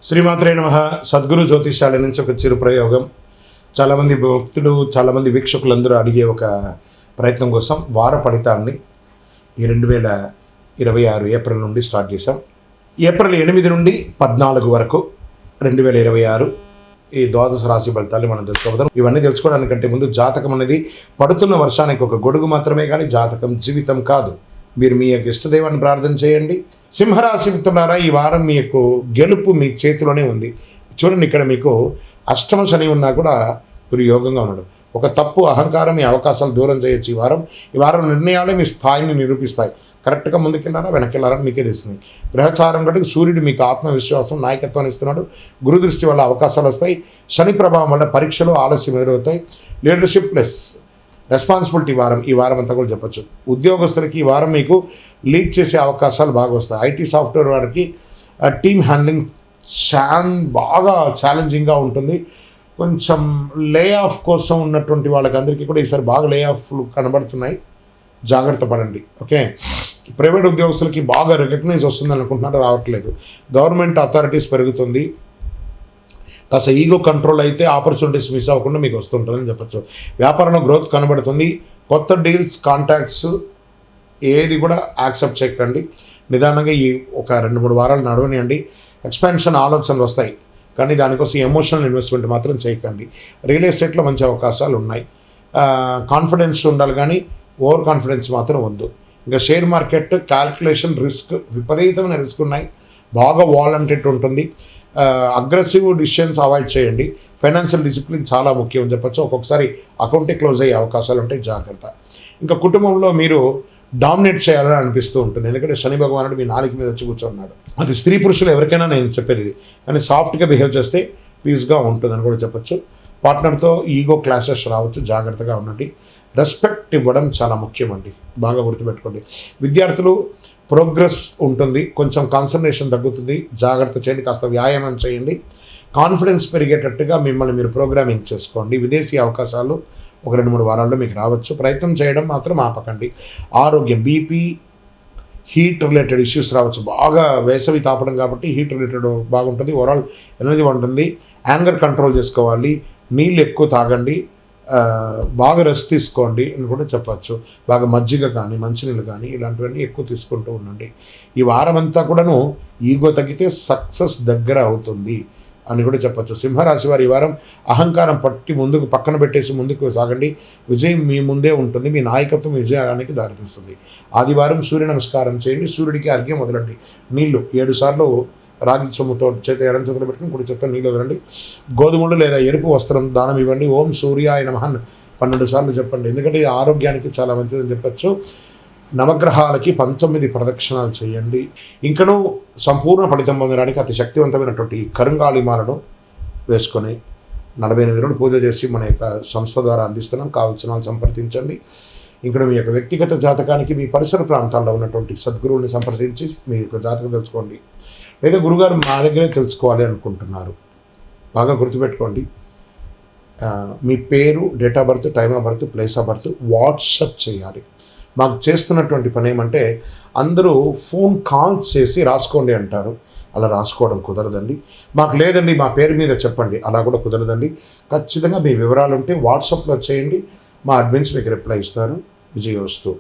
శ్రీమాత్రే నమః. సద్గురు జ్యోతిషాల నుంచి ఒక చిరు ప్రయోగం. చాలామంది భక్తులు, చాలామంది వీక్షకులందరూ అడిగే ఒక ప్రయత్నం కోసం వార ఫలితాన్ని ఈ 2026 ఏప్రిల్ నుండి స్టార్ట్ చేశాం. ఏప్రిల్ 8 నుండి 14 వరకు 2026 ఈ ద్వాదశ రాశి ఫలితాలు మనం తెలుసుకోబోతాం. ఇవన్నీ తెలుసుకోవడానికంటే ముందు జాతకం అనేది పడుతున్న వర్షానికి ఒక గొడుగు మాత్రమే, కానీ జాతకం జీవితం కాదు. మీరు మీ యొక్క ఇష్టదైవాన్ని ప్రార్థన చేయండి. సింహరాశి మిత్రులారా, ఈ వారం మీ యొక్క గెలుపు మీ చేతిలోనే ఉంది. చూడండి, ఇక్కడ మీకు అష్టమ శని ఉన్నా కూడా మీరు యోగంగా ఉన్నాడు. ఒక తప్పు అహంకారం మీ అవకాశాలు దూరం చేయొచ్చు. ఈ వారం నిర్ణయాలే మీ స్థాయిని నిరూపిస్తాయి. కరెక్ట్గా ముందుకెళ్ళారా వెనకెళ్ళారని మీకే తెలుస్తుంది. గ్రహచారం కంటే సూర్యుడు మీకు ఆత్మవిశ్వాసం, నాయకత్వాన్ని ఇస్తున్నాడు. గురు దృష్టి వల్ల అవకాశాలు వస్తాయి. శని ప్రభావం వల్ల పరీక్షలు ఆలస్యం ఎదురవుతాయి. లీడర్షిప్ ప్లస్ రెస్పాన్సిబిలిటీ ఈ వారం అంతా కూడా చెప్పచ్చు. ఉద్యోగస్తులకి ఈ వారం మీకు లీడ్ చేసే అవకాశాలు బాగా వస్తాయి. ఐటీ సాఫ్ట్వేర్ వారికి టీమ్ హ్యాండ్లింగ్ బాగా ఛాలెంజింగ్గా ఉంటుంది. కొంచెం లే ఆఫ్ కోసం ఉన్నటువంటి వాళ్ళకందరికీ కూడా ఈసారి బాగా లే ఆఫ్లు కనబడుతున్నాయి. జాగ్రత్త పడండి. ఓకే, ప్రైవేట్ ఉద్యోగస్తులకి బాగా రికగ్నైజ్ వస్తుంది అనుకుంటున్నారు, రావట్లేదు. గవర్నమెంట్ అథారిటీస్ పెరుగుతుంది. కాస్త ఈగో కంట్రోల్ అయితే ఆపర్చునిటీస్ మిస్ అవ్వకుండా మీకు వస్తుంటుందని చెప్పచ్చు. వ్యాపారంలో గ్రోత్ కనబడుతుంది. కొత్త డీల్స్, కాంటాక్ట్స్ ఏది కూడా యాక్సెప్ట్ చేయకండి. నిదానంగా ఈ ఒక 2-3 వారాలు నడవనియండి. ఎక్స్పాన్షన్ ఆలోచనలు వస్తాయి, కానీ దానికోసం ఎమోషనల్ ఇన్వెస్ట్మెంట్ మాత్రం చేయకండి. రియల్ ఎస్టేట్లో మంచి అవకాశాలు ఉన్నాయి. కాన్ఫిడెన్స్ ఉండాలి, కానీ ఓవర్ కాన్ఫిడెన్స్ మాత్రం వద్దు. ఇంకా షేర్ మార్కెట్ క్యాల్కులేషన్, రిస్క్, విపరీతమైన రిస్క్ ఉన్నాయి. బాగా వాలంటెడ్ ఉంటుంది. అగ్రెసివ్ డిసిషన్స్ అవాయిడ్ చేయండి. ఫైనాన్షియల్ డిసిప్లిన్ చాలా ముఖ్యం అని చెప్పచ్చు. ఒక్కొక్కసారి అకౌంటే క్లోజ్ అయ్యే అవకాశాలు ఉంటాయి, జాగ్రత్త. ఇంకా కుటుంబంలో మీరు డామినేట్ చేయాలని అనిపిస్తూ ఉంటుంది, ఎందుకంటే శని భగవానుడు మీ నాలుగు మీద వచ్చి కూర్చున్నాడు. అది స్త్రీ పురుషులు ఎవరికైనా నేను చెప్పేది ఇది, కానీ సాఫ్ట్గా బిహేవ్ చేస్తే పీస్గా ఉంటుందని కూడా చెప్పచ్చు. పార్ట్నర్తో ఈగో క్లాషెస్ రావచ్చు, జాగ్రత్తగా ఉండండి. రెస్పెక్ట్ ఇవ్వడం చాలా ముఖ్యం అండి, బాగా గుర్తుపెట్టుకోండి. విద్యార్థులు ప్రోగ్రెస్ ఉంటుంది, కొంచెం కాన్సన్ట్రేషన్ తగ్గుతుంది, జాగ్రత్త చేయండి. కాస్త వ్యాయామం చేయండి. కాన్ఫిడెన్స్ పెరిగేటట్టుగా మిమ్మల్ని మీరు ప్రోగ్రామింగ్ చేసుకోండి. విదేశీ అవకాశాలు ఒక 2-3 వారాల్లో మీకు రావచ్చు. ప్రయత్నం చేయడం మాత్రం ఆపకండి. ఆరోగ్యం, బీపీ, హీట్ రిలేటెడ్ ఇష్యూస్ రావచ్చు. బాగా వేసవి తాపడం కాబట్టి హీట్ రిలేటెడ్ బాగుంటుంది. ఓవరాల్ ఎనర్జీ ఉంటుంది. యాంగర్ కంట్రోల్ చేసుకోవాలి. నీళ్ళు ఎక్కువ తాగండి. బాగా రెస్ట్ తీసుకోండి అని కూడా చెప్పచ్చు. బాగా మజ్జిగ కానీ, మంచినీళ్ళు కానీ ఇలాంటివన్నీ ఎక్కువ తీసుకుంటూ ఉండండి. ఈ వారం అంతా కూడాను ఈగో తగ్గితే సక్సెస్ దగ్గర అవుతుంది అని కూడా చెప్పచ్చు. సింహరాశి వారి ఈ వారం అహంకారం పట్టి పక్కన పెట్టేసి ముందుకు సాగండి. విజయం మీ ముందే ఉంటుంది. మీ నాయకత్వం విజయానికి దారితీస్తుంది. ఆదివారం సూర్య నమస్కారం చేయండి. సూర్యుడికి అర్ఘ్యం వదలండి. నీళ్లు 7 సార్లు రాగి సొమ్ముతో ఎడం చేతులు పెట్టుకుని కుడి చేత్తో నీళ్ళు వదలండి. గోధుమలు లేదా ఎరుపు వస్త్రం దానం ఇవ్వండి. ఓం సూర్యాయ నమః 12 సార్లు చెప్పండి, ఎందుకంటే ఆరోగ్యానికి చాలా మంచిదని చెప్పచ్చు. నవగ్రహాలకి 19 ప్రదక్షిణాలు చేయండి. ఇంకనూ సంపూర్ణ ఫలితం పొందడానికి అతి శక్తివంతమైనటువంటి కరుంగాళిమాలను వేసుకొని 48 రోజులు పూజ చేసి మన యొక్క సంస్థ ద్వారా అందిస్తున్నాం. కావాల్సిన వాళ్ళు సంప్రదించండి. ఇక్కడ మీ యొక్క వ్యక్తిగత జాతకానికి మీ పరిసర ప్రాంతాల్లో ఉన్నటువంటి సద్గురువుని సంప్రదించి మీ యొక్క జాతకం తెలుసుకోండి. లేదా గురుగారు మా దగ్గరే తెలుసుకోవాలి అనుకుంటున్నారు, బాగా గుర్తుపెట్టుకోండి. మీ పేరు, date of birth, time of birth, place of birth WhatsApp చేయాలి. మాకు చేస్తున్నటువంటి పని ఏమంటే, అందరూ ఫోన్ కాల్స్ చేసి రాసుకోండి అంటారు. అలా రాసుకోవడం కుదరదండి. మాకు లేదండి మా పేరు మీద చెప్పండి, అలా కూడా కుదరదండి. ఖచ్చితంగా మీ వివరాలు ఉంటే వాట్సాప్లో చేయండి. మా అడ్మిన్స్ మీకు రిప్లై ఇస్తారు. విజయోస్తు.